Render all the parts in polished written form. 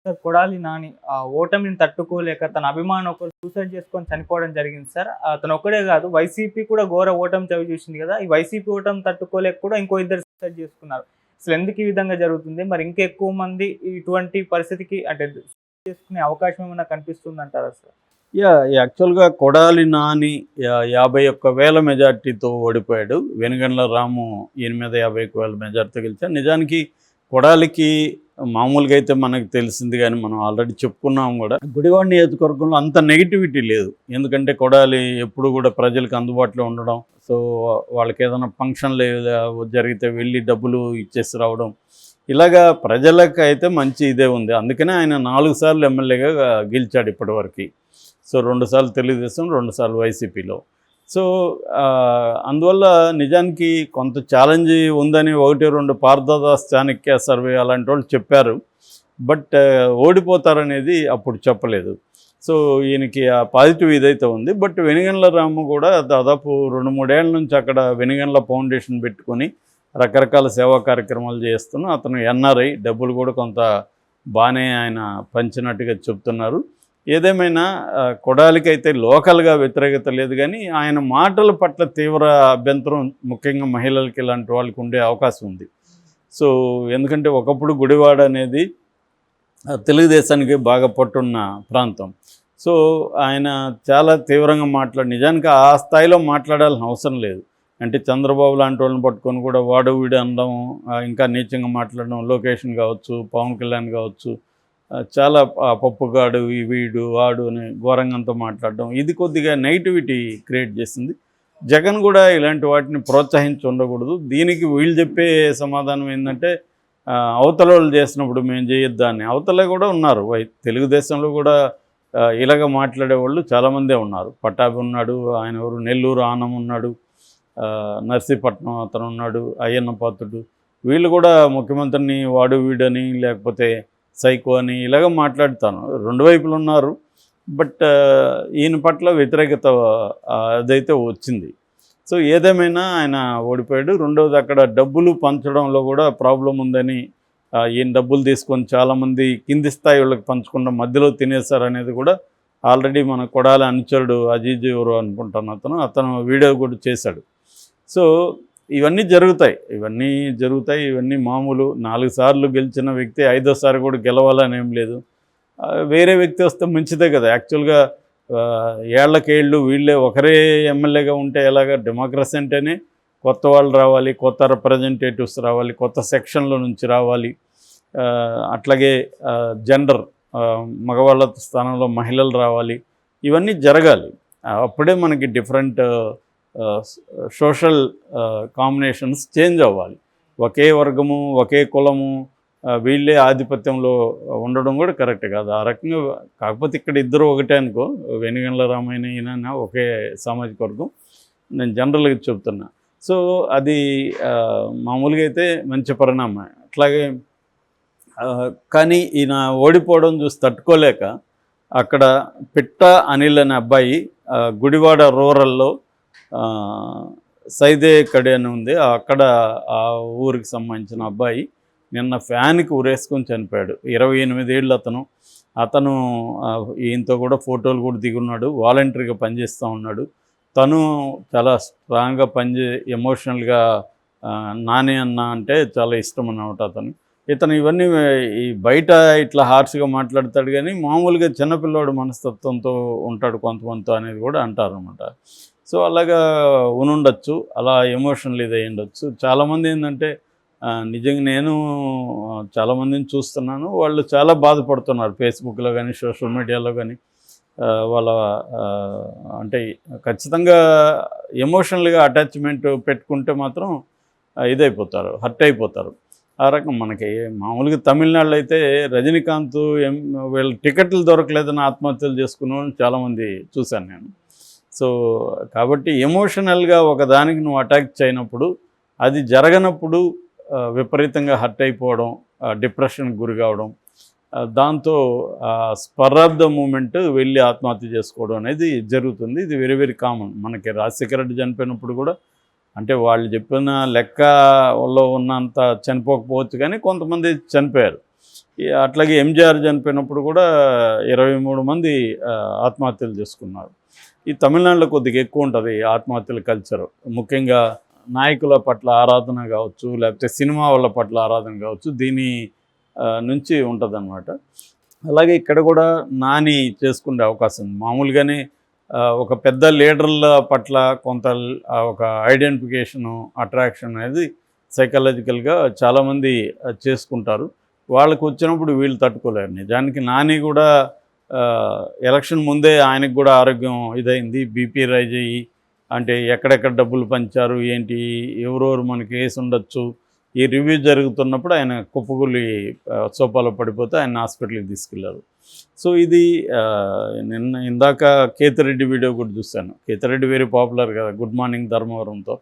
Sir Kodali Nani ఓటమిని తట్టుకోలేక తన అభిమాని ఒకరు సూసైడ్ చేసుకొని చనిపోవడం జరిగింది సార్. అతను ఒక్కడే గాదు, వైసీపీ కూడా ఘోర ఓటమి చవిచూసింది గదా! ఈ వైసీపీ ఓటమి తట్టుకోలేక కూడా ఇంకో ఇద్దరు సూసైడ్ చేసుకున్నారు. అసలెందుకు ఈ విధంగా జరుగుతుంది? మరి ఇంకా ఎక్కువ మంది ఇటువంటి పరిస్థితికి అంటే చేసుకునే అవకాశం ఏమైనా కనిపిస్తుందంటారా సార్? యాక్చువల్‌గా కొడాలి నాని 51,000 మెజార్టీతో ఓడిపోయాడు. వెనుగండ్ల రాము ఈయన మీద 51,000 మెజార్టీతో గెలిచాడు. నిజానికి కొడాలికి మామూలుగా అయితే మనకు తెలిసింది గానీ, మనం ఆల్రెడీ చెప్పుకున్నాం గూడా. గుడివాడ నియోజకవర్గంలో అంత నెగటివిటీ లేదు. ఎందుకంటే కొడాలి ఎప్పుడు గూడా ప్రజలకు అందుబాటులో ఉండడం. సో, వాళ్ళకేదైనా ఫంక్షన్‌లు జరిగితే వెళ్ళి డబ్బులు ఇచ్చేసి రావడం. ఇలాగా ప్రజలకైతే మంచి ఇదే ఉంది. అందుకనే ఆయన 4 సార్లు ఎమ్మెల్యేగా గెలిచాడు ఇప్పటివరకి. సో 2 సార్లు తెలుగుదేశం, 2 సార్లు వైసీపీలో. సో అందువల్ల నిజానికి కొంత ఛాలెంజ్ ఉందని 1, 2 పార్థదాస్ చాణక్య సర్వే అలాంటి వాళ్ళు చెప్పారు. బట్ ఓడిపోతారనేది అప్పుడు చెప్పలేదు. సో ఈయనకి ఆ పాజిటివ్ ఇదైతే ఉంది. బట్ వెనుగండ్ల రాము కూడా దాదాపు 2, 3 ఏళ్ల నుంచి అక్కడ వెనుగండ్ల ఫౌండేషన్ పెట్టుకొని రకరకాల సేవా కార్యక్రమాలు చేస్తున్నా. అతను ఎన్ఆర్ఐ, డబ్బులు కూడా కొంత బాగానే ఆయన పంచినట్టుగా చెప్తున్నారు. ఏదేమైనా కొడాలికైతే లోకల్గా వ్యతిరేకత లేదు, కానీ ఆయన మాటల పట్ల తీవ్ర అభ్యంతరం ముఖ్యంగా మహిళలకి ఇలాంటి వాళ్ళకి ఉండే అవకాశం ఉంది. సో ఎందుకంటే ఒకప్పుడు గుడివాడ అనేది తెలుగుదేశానికి బాగా పట్టున్న ప్రాంతం. సో ఆయన చాలా తీవ్రంగా నిజానికి ఆ స్థాయిలో మాట్లాడాల్సిన అవసరం లేదు. అంటే చంద్రబాబు లాంటి వాళ్ళని పట్టుకొని కూడా వాడు వీడు అనడం, ఇంకా నీచంగా మాట్లాడడం, లొకేషన్ కావచ్చు, పవన్ కళ్యాణ్ కావచ్చు, చాలా పప్పుగాడు వీడు వాడు అని ఘోరంగంతో మాట్లాడడం, ఇది కొద్దిగా నెగిటివిటీ క్రియేట్ చేసింది. జగన్ కూడా ఇలాంటి వాటిని ప్రోత్సహించి ఉండకూడదు. దీనికి వీళ్ళు చెప్పే సమాధానం ఏంటంటే, అవతల వాళ్ళు చేసినప్పుడు మేము చేయొద్దా అని. అవతల కూడా ఉన్నారు, తెలుగుదేశంలో కూడా ఇలాగ మాట్లాడేవాళ్ళు చాలామందే ఉన్నారు. పట్టాభి ఉన్నాడు, ఆయన ఎవరు నెల్లూరు ఆనం ఉన్నాడు, నర్సీపట్నం అతను ఉన్నాడు, అయ్యన్న పాత్రుడు. వీళ్ళు కూడా ముఖ్యమంత్రిని వాడు వీడని లేకపోతే సైకో అని ఇలాగ మాట్లాడుతాను. 2 వైపులు ఉన్నారు. బట్ ఈయన పట్ల వ్యతిరేకత అదైతే వచ్చింది. సో ఏదేమైనా ఆయన ఓడిపోయాడు. రెండవది, అక్కడ డబ్బులు పంచడంలో కూడా ప్రాబ్లం ఉందని, ఈయన డబ్బులు తీసుకొని చాలామంది కింది స్థాయి వాళ్ళకి పంచకుండా మధ్యలో తినేశారనేది కూడా ఆల్రెడీ మన కొడాలి అనుచరుడు అజీజ్ ఎవరు అనుకుంటాను, అతను వీడియో కూడా చేశాడు. సో ఇవన్నీ జరుగుతాయి. ఇవన్నీ మామూలు. 4 సార్లు గెలిచిన వ్యక్తి 5వ సారి కూడా గెలవాలని ఏం లేదు. వేరే వ్యక్తి వస్తే మంచిదే కదా. యాక్చువల్గా ఏళ్లకేళ్ళు వీళ్ళే ఒకరే ఎమ్మెల్యేగా ఉంటే ఎలాగా? డెమోక్రసీ అంటేనే కొత్త వాళ్ళు రావాలి, కొత్త రిప్రజెంటేటివ్స్ రావాలి, కొత్త సెక్షన్ల నుంచి రావాలి. అట్లాగే జెండర్, మగవాళ్ళ స్థానంలో మహిళలు రావాలి. ఇవన్నీ జరగాలి. అప్పుడే మనకి డిఫరెంట్ సోషల్ కాంబినేషన్స్ చేంజ్ అవ్వాలి. ఒకే వర్గము, ఒకే కులము, వీళ్ళే ఆధిపత్యంలో ఉండడం కూడా కరెక్ట్ కాదు. ఆ రకంగా కాకపోతే ఇక్కడ ఇద్దరు ఒకటే అనుకో, వెనుగండ్ల రామాయణ ఈయన ఒకే సామాజిక వర్గం, నేను జనరల్గా చెప్తున్నా. సో అది మామూలుగా అయితే మంచి పరిణామం. అట్లాగే కానీ ఈయన ఓడిపోవడం చూసి తట్టుకోలేక అక్కడ పిట్ట అనిల్ అనే అబ్బాయి గుడివాడ రూరల్లో సైదే కడి అని ఉంది, అక్కడ ఆ ఊరికి సంబంధించిన అబ్బాయి నిన్న ఫ్యాన్కి ఉరేసుకొని చనిపోయాడు. 28 ఏళ్ళు అతను ఈయనతో కూడా ఫోటోలు కూడా దిగున్నాడు. వాలంటరీగా పనిచేస్తూ ఉన్నాడు. తను చాలా స్ట్రాంగ్గా ఎమోషనల్గా నాని అన్న అంటే చాలా ఇష్టం అన్నమాట ఇతను ఇవన్నీ ఈ బయట ఇట్లా హార్ష్గా మాట్లాడతాడు, కానీ మామూలుగా చిన్నపిల్లాడు మనస్తత్వంతో ఉంటాడు కొంతమందితో అనేది కూడా అంటారనమాట. సో అలాగా ఉండొచ్చు, అలా ఎమోషనల్ ఇది అయ్యి ఉండొచ్చు. చాలామంది ఏంటంటే నిజంగా నేను చాలామందిని చూస్తున్నాను, వాళ్ళు చాలా బాధపడుతున్నారు ఫేస్బుక్లో కానీ సోషల్ మీడియాలో కానీ. వాళ్ళ అంటే ఖచ్చితంగా ఎమోషనల్గా అటాచ్మెంట్ పెట్టుకుంటే మాత్రం ఇదైపోతారు, హర్ట్ అయిపోతారు. ఆ రకం మనకి మామూలుగా తమిళనాడులో అయితే రజనీకాంత్ వీళ్ళ టికెట్లు దొరకలేదని ఆత్మహత్యలు చేసుకున్న వాళ్ళని చాలామంది చూశాను నేను. సో కాబట్టి ఎమోషనల్గా ఒకదానికి నువ్వు అటాక్ చేయనప్పుడు, అది జరగనప్పుడు విపరీతంగా హర్ట్ అయిపోవడం, డిప్రెషన్కి గురి కావడం, దాంతో స్పర్ ఆఫ్ ద మూమెంట్ వెళ్ళి ఆత్మహత్య చేసుకోవడం అనేది జరుగుతుంది. ఇది వెరీ వెరీ కామన్. మనకి రాజశేఖర రెడ్డి చనిపోయినప్పుడు కూడా అంటే వాళ్ళు చెప్పిన లెక్కలో ఉన్నంత చనిపోకపోవచ్చు, కానీ కొంతమంది చనిపోయారు. అట్లాగే ఎంజీఆర్ చనిపోయినప్పుడు కూడా 23 మంది ఆత్మహత్యలు చేసుకున్నారు. ఈ తమిళనాడులో కొద్దిగా ఎక్కువ ఉంటుంది ఆత్మహత్యల కల్చర్. ముఖ్యంగా నాయకుల పట్ల ఆరాధన కావచ్చు, లేకపోతే సినిమా వాళ్ళ పట్ల ఆరాధన కావచ్చు, దీని నుంచి ఉంటుందన్నమాట. అలాగే ఇక్కడ కూడా నాని చేసుకునే అవకాశం ఉంది. మామూలుగానే ఒక పెద్ద లీడర్ల పట్ల కొంత ఒక ఐడెంటిఫికేషను, అట్రాక్షన్ అనేది సైకలాజికల్గా చాలామంది చేసుకుంటారు. వాళ్ళకు వచ్చినప్పుడు వీళ్ళు తట్టుకోలేరు. నిజానికి నాని కూడా ఎలక్షన్ ముందే ఆయనకు కూడా ఆరోగ్యం ఇదైంది, బీపీ రైజ్ అయ్యి, అంటే ఎక్కడెక్కడ డబ్బులు పంచారు ఏంటి, ఎవరెవరు మనకి వేసి ఉండొచ్చు, ఈ రివ్యూ జరుగుతున్నప్పుడు ఆయన కుప్పకూలి సోఫాలో పడిపోతే ఆయన హాస్పిటల్కి తీసుకెళ్లారు. సో ఇది ఇందాక కేతిరెడ్డి వీడియో కూడా చూశాను. కేతిరెడ్డి వెరీ పాపులర్ కదా, గుడ్ మార్నింగ్ ధర్మవరంతో.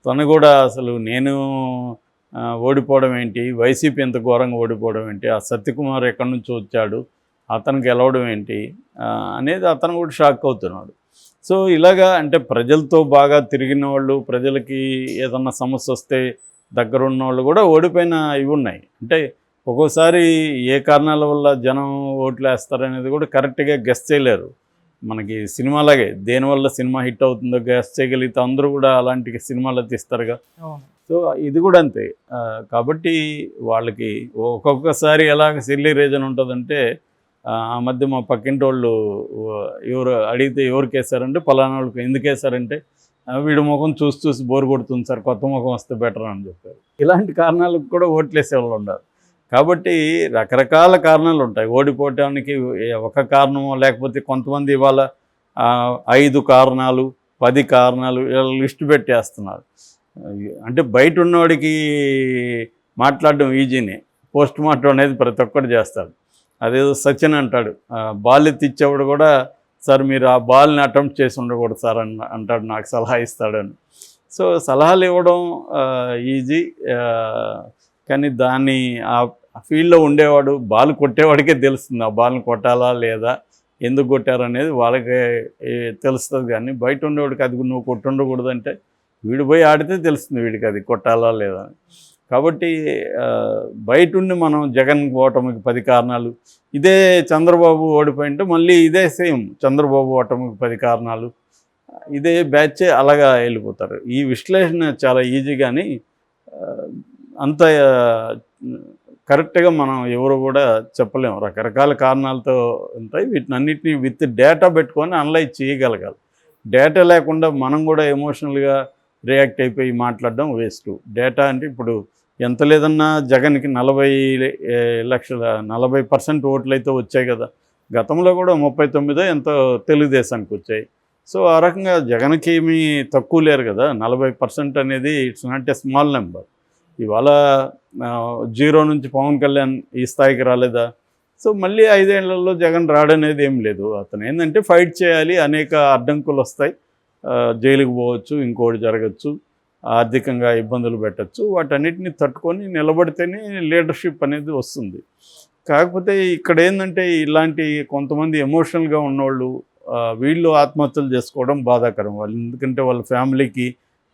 తను కూడా అసలు నేను ఓడిపోవడం ఏంటి, వైసీపీ ఎంత ఘోరంగా ఓడిపోవడం ఏంటి, ఆ సత్యకుమార్ ఎక్కడి నుంచి వచ్చాడు, అతను గెలవడం ఏంటి అనేది అతను కూడా షాక్ అవుతున్నాడు. సో ఇలాగా అంటే ప్రజలతో బాగా తిరిగిన వాళ్ళు, ప్రజలకి ఏదన్నా సమస్య వస్తే దగ్గరున్న వాళ్ళు కూడా ఓడిపోయిన ఇవి ఉన్నాయి. అంటే ఒక్కోసారి ఏ కారణాల వల్ల జనం ఓట్లు వేస్తారనేది కూడా కరెక్ట్గా గెస్ చేయలేరు. మనకి సినిమాలాగే దేనివల్ల సినిమా హిట్ అవుతుందో గెస్ చేయగలిగితే అందరూ కూడా అలాంటి సినిమాలు తీస్తారుగా. సో ఇది కూడా అంతే. కాబట్టి వాళ్ళకి ఒక్కొక్కసారి ఎలాగ సిల్లీ రీజన్ ఉంటుందంటే, ఆ మధ్య మా పక్కింటి వాళ్ళు ఎవరు అడిగితే ఎవరికి వేశారంటే పలానా వాళ్ళకి. ఎందుకు వేశారంటే వీడి ముఖం చూసి చూసి బోర్ కొడుతుంది సార్, కొత్త ముఖం వస్తే బెటర్ అని చెప్పారు. ఇలాంటి కారణాలకు కూడా ఓట్లు వేసేవాళ్ళు ఉన్నారు. కాబట్టి రకరకాల కారణాలు ఉంటాయి ఓడిపోవటానికి. ఒక కారణమో లేకపోతే కొంతమంది ఇవాళ 5 కారణాలు 10 కారణాలు ఇలా లిస్ట్ పెట్టేస్తున్నారు. అంటే బయట ఉన్నవాడికి మాట్లాడడం ఈజీనే, పోస్ట్ మార్టం అనేది ప్రతి ఒక్కటి చేస్తాడు. అదేదో సచిన్ అంటాడు, బాల్ ఎత్తిచ్చేవాడు కూడా సార్ మీరు ఆ బాల్ని అటెంప్ట్ చేసి ఉండకూడదు సార్ అంటాడు, నాకు సలహా ఇస్తాడని. సో సలహాలు ఇవ్వడం ఈజీ, కానీ దాన్ని ఆ ఫీల్డ్లో ఉండేవాడు బాల్ కొట్టేవాడికే తెలుస్తుంది ఆ బాల్ని కొట్టాలా లేదా, ఎందుకు కొట్టారు అనేది వాళ్ళకే తెలుస్తుంది. కానీ బయట ఉండేవాడికి అది నువ్వు కొట్టుండకూడదు అంటే వీడు పోయి ఆడితే తెలుస్తుంది వీడికి అది కొట్టాలా లేదా. కాబట్టి బయట ఉండి మనం జగన్ ఓటమికి 10 కారణాలు, ఇదే చంద్రబాబు ఓడిపోయింటే మళ్ళీ ఇదే సేమ్ చంద్రబాబు ఓటమికి 10 కారణాలు, ఇదే బ్యాచ్ అలాగా వెళ్ళిపోతారు. ఈ విశ్లేషణ చాలా ఈజీ, కానీ అంత కరెక్ట్గా మనం ఎవరు కూడా చెప్పలేము. రకరకాల కారణాలతో ఉంటాయి. వీటిని అన్నిటినీ విత్ డేటా పెట్టుకొని అనలైజ్ చేయగలగాలి. డేటా లేకుండా మనం కూడా ఎమోషనల్గా రియాక్ట్ అయిపోయి మాట్లాడడం వేస్ట్. డేటా అంటే ఇప్పుడు ఎంత లేదన్నా జగన్కి 40% ఓట్లు అయితే వచ్చాయి కదా. గతంలో కూడా 39 ఎంతో తెలుగుదేశానికి వచ్చాయి. సో ఆ రకంగా జగన్కి ఏమీ తక్కువ లేరు కదా. 40% అనేది it's not a small number. ఇవాళ 0 నుంచి పవన్ కళ్యాణ్ ఈ స్థాయికి రాలేదా. సో మళ్ళీ 5 ఏళ్లలో జగన్ రాడనేది ఏం లేదు. అతను ఏంటంటే ఫైట్ చేయాలి, అనేక అడ్డంకులు వస్తాయి, జైలుకు పోవచ్చు, ఇంకోటి జరగచ్చు, ఆర్థికంగా ఇబ్బందులు పెట్టచ్చు. వాటన్నిటిని తట్టుకొని నిలబడితేనే లీడర్షిప్ అనేది వస్తుంది. కాకపోతే ఇక్కడ ఏంటంటే ఇలాంటి కొంతమంది ఎమోషనల్గా ఉన్నవాళ్ళు వీళ్ళు ఆత్మహత్యలు చేసుకోవడం బాధాకరం. వాళ్ళు ఎందుకంటే వాళ్ళ ఫ్యామిలీకి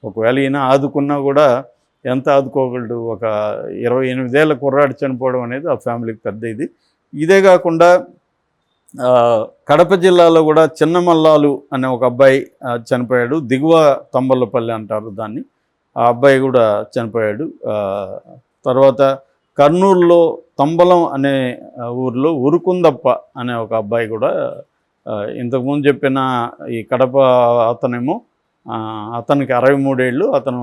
ఒకవేళ ఈయన ఆదుకున్నా కూడా ఎంత ఆదుకోగలడు. ఒక 28 ఏళ్ల కుర్రాడు చనిపోవడం అనేది ఆ ఫ్యామిలీకి పెద్ద ఇది. ఇదే కాకుండా కడప జిల్లాలో కూడా చిన్నమల్లాలు అనే ఒక అబ్బాయి చనిపోయాడు. దిగువ తంబలపల్లి అంటారు దాన్ని. ఆ అబ్బాయి కూడా చనిపోయాడు. తర్వాత కర్నూలులో తంబలం అనే ఊరిలో ఉరుకుందప్ప అనే ఒక అబ్బాయి కూడా, ఇంతకుముందు చెప్పిన ఈ కడప అతనేమో అతనికి 63 ఏళ్ళు. అతను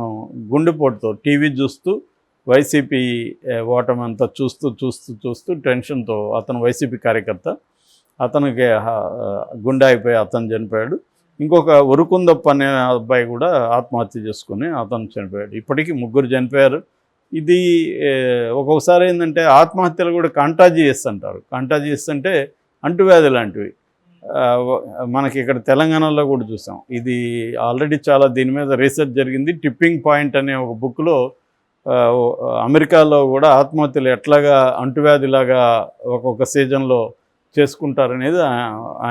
గుండెపోటుతో టీవీ చూస్తూ వైసీపీ ఓటమి అంతా చూస్తూ టెన్షన్తో, అతను వైసీపీ కార్యకర్త, అతనికి గుండె అయిపోయి అతను చనిపోయాడు. ఇంకొక ఉరుకుందప్ప అనే అబ్బాయి కూడా ఆత్మహత్య చేసుకుని అతను చనిపోయాడు. ఇప్పటికీ 3 చనిపోయారు. ఇది ఒక్కొక్కసారి ఏంటంటే ఆత్మహత్యలు కూడా కంటాజియస్ అంటారు. కంటాజియస్ అంటే అంటువ్యాధి లాంటివి. మనకి ఇక్కడ తెలంగాణలో కూడా చూసాం. ఇది ఆల్రెడీ చాలా దీని మీద రీసెర్చ్ జరిగింది. టిప్పింగ్ పాయింట్ అనే ఒక బుక్లో అమెరికాలో కూడా ఆత్మహత్యలు ఎట్లాగా అంటువ్యాధిలాగా ఒక్కొక్క సీజన్లో చేసుకుంటారనేది